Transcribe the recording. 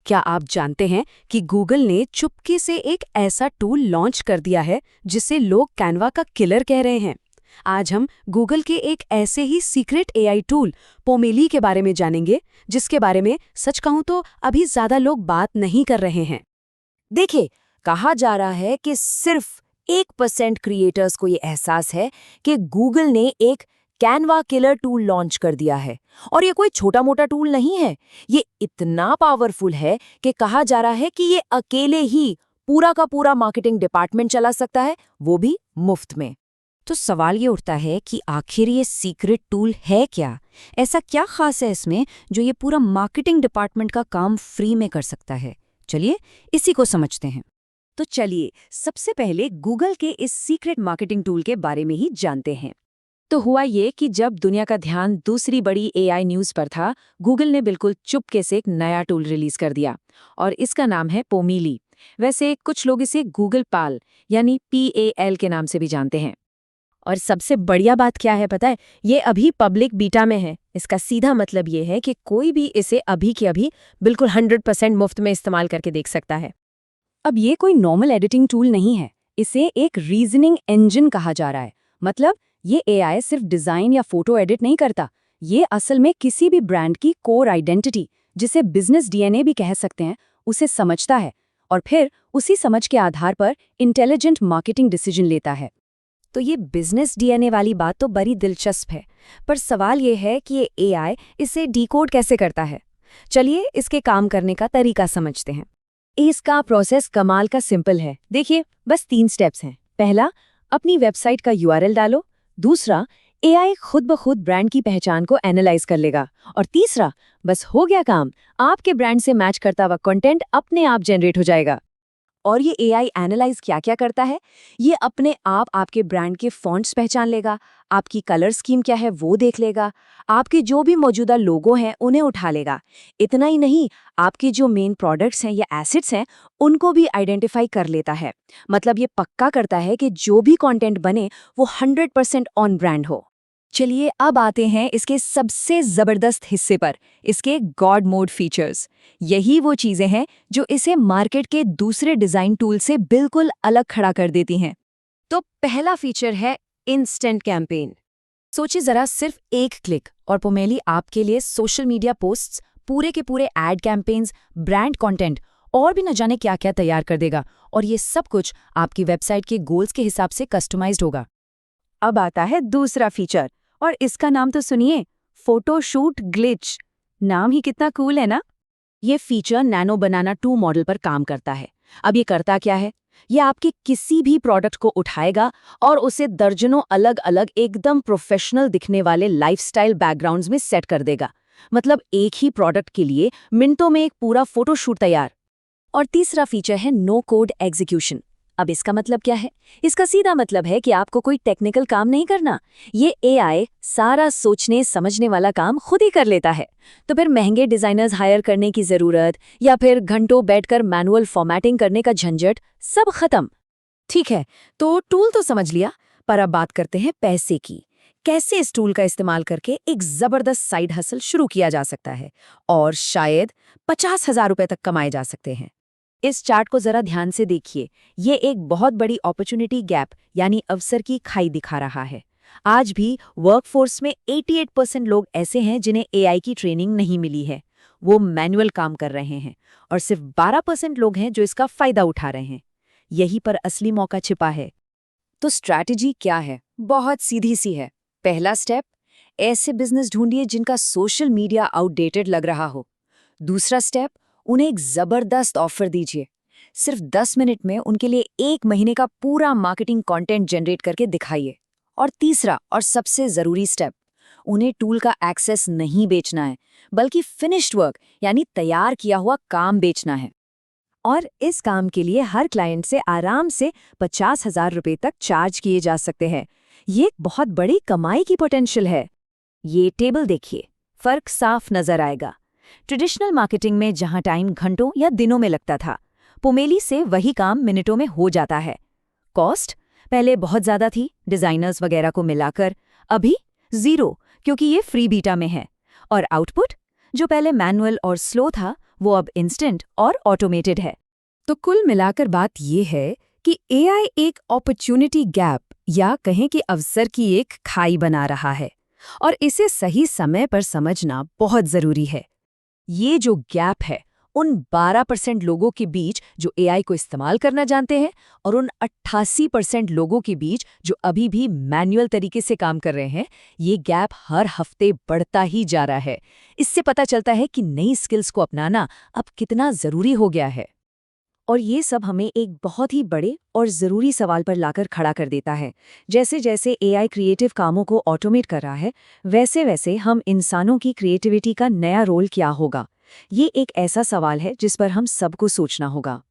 क्या आप जानते हैं कि गूगल ने चुपके से एक ऐसा टूल लॉन्च कर दिया है जिसे लोग कैनवा का किलर कह रहे हैं। आज हम गूगल के एक ऐसे ही सीक्रेट एआई टूल पोमेली के बारे में जानेंगे, जिसके बारे में सच कहूं तो अभी ज्यादा लोग बात नहीं कर रहे हैं। देखिए, कहा जा रहा है कि सिर्फ 1% क्रिएटर्स को ये एहसास है कि गूगल ने एक कैनवा किलर टूल लॉन्च कर दिया है। और ये कोई छोटा मोटा टूल नहीं है, ये इतना पावरफुल है कि कहा जा रहा है कि ये अकेले ही पूरा का पूरा मार्केटिंग डिपार्टमेंट चला सकता है, वो भी मुफ्त में। तो सवाल ये उठता है कि आखिर ये सीक्रेट टूल है क्या? ऐसा क्या खास है इसमें जो ये पूरा मार्केटिंग डिपार्टमेंट का काम फ्री में कर सकता है? चलिए इसी को समझते हैं। तो चलिए सबसे पहले गूगल के इस सीक्रेट मार्केटिंग टूल के बारे में ही जानते हैं। तो हुआ ये कि जब दुनिया का ध्यान दूसरी बड़ी एआई न्यूज़ पर था, गूगल ने बिल्कुल चुपके से एक नया टूल रिलीज कर दिया और इसका नाम है पोमेली। वैसे कुछ लोग इसे गूगल पाल यानी PAL के नाम से भी जानते हैं। और सबसे बढ़िया बात क्या है पता है? ये अभी पब्लिक बीटा में है। इसका सीधा मतलब ये है कि कोई भी इसे अभी के अभी बिल्कुल 100% मुफ्त में इस्तेमाल करके देख सकता है। अब ये कोई नॉर्मल एडिटिंग टूल नहीं है, इसे एक रीजनिंग इंजन कहा जा रहा है। मतलब ये एआई सिर्फ डिजाइन या फोटो एडिट नहीं करता, ये असल में किसी भी ब्रांड की कोर आइडेंटिटी, जिसे बिजनेस डीएनए भी कह सकते हैं, उसे समझता है और फिर उसी समझ के आधार पर इंटेलिजेंट मार्केटिंग डिसीजन लेता है। तो ये बिजनेस डीएनए वाली बात तो बड़ी दिलचस्प है, पर सवाल ये है कि ये एआई इसे डिकोड कैसे करता है। चलिए इसके काम करने का तरीका समझते हैं। इसका प्रोसेस कमाल का सिंपल है। देखिए, बस 3 स्टेप्स हैं। पहला, अपनी वेबसाइट का URL डालो। दूसरा, एआई खुद ब खुद ब्रांड की पहचान को एनालाइज कर लेगा। और तीसरा, बस हो गया काम, आपके ब्रांड से मैच करता हुआ कंटेंट अपने आप जनरेट हो जाएगा। और ये एआई एनालाइज क्या क्या करता है? ये अपने आप आपके ब्रांड के फॉन्ट्स पहचान लेगा, आपकी कलर स्कीम क्या है वो देख लेगा, आपके जो भी मौजूदा लोगो हैं उन्हें उठा लेगा। इतना ही नहीं, आपके जो मेन प्रोडक्ट्स हैं या एसेट्स हैं उनको भी आइडेंटिफाई कर लेता है। मतलब ये पक्का करता है कि जो भी कंटेंट बने वो 100% ऑन ब्रांड हो। चलिए अब आते हैं इसके सबसे जबरदस्त हिस्से पर, इसके गॉड मोड फीचर्स। यही वो चीजें हैं जो इसे मार्केट के दूसरे डिजाइन टूल से बिल्कुल अलग खड़ा कर देती हैं। तो पहला फीचर है इंस्टेंट कैंपेन। सोचिए जरा, सिर्फ एक क्लिक और पोमेली आपके लिए सोशल मीडिया पोस्ट्स, पूरे के पूरे एड कैंपेन्स, ब्रांड कंटेंट और भी न जाने क्या क्या तैयार कर देगा। और ये सब कुछ आपकी वेबसाइट के गोल्स के हिसाब से कस्टमाइज्ड होगा। अब आता है दूसरा फीचर, और इसका नाम तो सुनिए, फोटोशूट ग्लिच। नाम ही कितना कूल है ना। ये फीचर नैनो बनाना 2 मॉडल पर काम करता है। अब ये करता क्या है? ये आपके किसी भी प्रोडक्ट को उठाएगा और उसे दर्जनों अलग अलग एकदम प्रोफेशनल दिखने वाले लाइफस्टाइल बैकग्राउंड्स में सेट कर देगा। मतलब एक ही प्रोडक्ट के लिए मिनटों में एक पूरा फोटोशूट तैयार। और तीसरा फीचर है नो कोड एग्जीक्यूशन। अब इसका मतलब क्या है? इसका सीधा मतलब है कि आपको कोई टेक्निकल काम नहीं करना, ये एआई सारा सोचने समझने वाला काम खुद ही कर लेता है। तो फिर महंगे डिजाइनर्स हायर करने की जरूरत या फिर घंटों बैठकर मैनुअल फॉर्मेटिंग करने का झंझट, सब खत्म। ठीक है, तो टूल तो समझ लिया, पर अब बात करते हैं पैसे की। कैसे इस टूल का इस्तेमाल करके एक जबरदस्त साइड हसल शुरू किया जा सकता है और शायद 50,000 रुपए तक कमाए जा सकते हैं। इस चार्ट को जरा ध्यान से देखिए, ये एक बहुत बड़ी अपॉर्चुनिटी गैप यानी अवसर की खाई दिखा रहा है। आज भी वर्कफोर्स में 88% लोग ऐसे हैं जिन्हें एआई की ट्रेनिंग नहीं मिली है, वो मैनुअल काम कर रहे हैं, और सिर्फ 12% लोग हैं जो इसका फायदा उठा रहे हैं। यहीं पर असली मौका छिपा है। तो स्ट्रैटेजी क्या है? बहुत सीधी सी है। पहला स्टेप, ऐसे बिजनेस ढूंढिए जिनका सोशल मीडिया आउटडेटेड लग रहा हो। दूसरा स्टेप, उन्हें एक जबरदस्त ऑफर दीजिए। सिर्फ 10 मिनट में उनके लिए 1 महीने का पूरा मार्केटिंग कंटेंट जनरेट करके दिखाइए। और तीसरा और सबसे जरूरी स्टेप, उन्हें टूल का एक्सेस नहीं बेचना है, बल्कि फिनिश्ड वर्क यानी तैयार किया हुआ काम बेचना है। और इस काम के लिए हर क्लाइंट से आराम से 50,000 रुपए तक चार्ज किए जा सकते हैं। ये एक बहुत बड़ी कमाई की पोटेंशियल है। ये टेबल देखिए, फर्क साफ नजर आएगा। ट्रेडिशनल मार्केटिंग में जहां टाइम घंटों या दिनों में लगता था, पोमेली से वही काम मिनटों में हो जाता है। कॉस्ट पहले बहुत ज्यादा थी डिजाइनर्स वगैरह को मिलाकर, अभी 0 क्योंकि ये फ्री बीटा में है। और आउटपुट जो पहले मैनुअल और स्लो था वो अब इंस्टेंट और ऑटोमेटेड है। तो कुल मिलाकर बात ये है कि एआई एक अपॉर्चुनिटी गैप या कहें कि अवसर की एक खाई बना रहा है और इसे सही समय पर समझना बहुत जरूरी है। ये जो गैप है उन 12% लोगों के बीच जो एआई को इस्तेमाल करना जानते हैं और उन 88% लोगों के बीच जो अभी भी मैन्युअल तरीके से काम कर रहे हैं, ये गैप हर हफ्ते बढ़ता ही जा रहा है। इससे पता चलता है कि नई स्किल्स को अपनाना अब कितना ज़रूरी हो गया है। और ये सब हमें एक बहुत ही बड़े और ज़रूरी सवाल पर लाकर खड़ा कर देता है। जैसे जैसे एआई क्रिएटिव कामों को ऑटोमेट कर रहा है, वैसे वैसे हम इंसानों की क्रिएटिविटी का नया रोल क्या होगा? ये एक ऐसा सवाल है जिस पर हम सबको सोचना होगा।